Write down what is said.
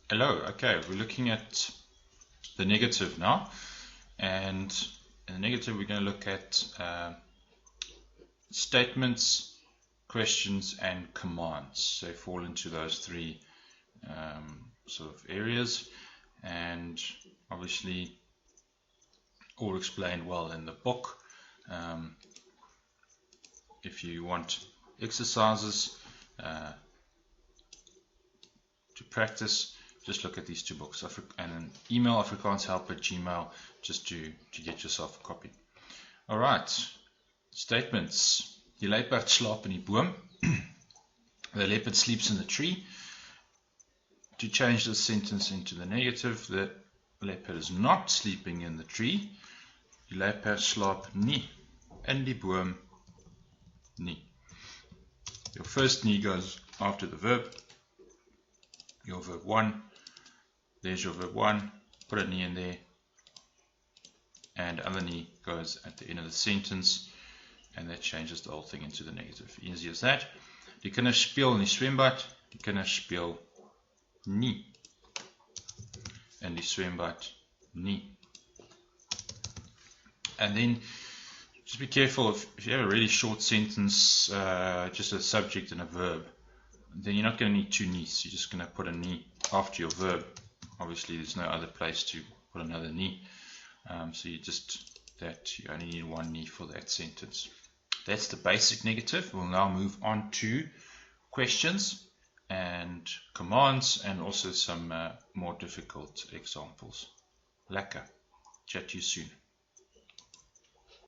Hello, okay, we're looking at the negative now, and in the negative we're going to look at statements, questions, and commands. They fall into those three sort of areas, and obviously all explained well in the book. If you want exercises to practice, just look at these two books and an email afrikaanshelp@gmail.com just to get yourself a copy. Alright, statements. Die luiperd slaap in die boom. The leopard sleeps in the tree. To change this sentence into the negative, the leopard is not sleeping in the tree. Die luiperd slaap nie in die boom nie. Your first nie goes after the verb. Your verb 1. There's your verb 1, put a nie in there, and other nie goes at the end of the sentence, and that changes the whole thing into the negative. Easy as that. Die kinders speel in die swembad. Die kinders speel nie in die swembad nie. And then just be careful if you have a really short sentence, just a subject and a verb, then you're not going to need two nies. You're just going to put a nie after your verb. Obviously there's no other place to put another nie, so you only need one nie for that sentence. That's the basic negative. We'll now move on to questions and commands, and also some more difficult examples. Lekker. Chat to you soon.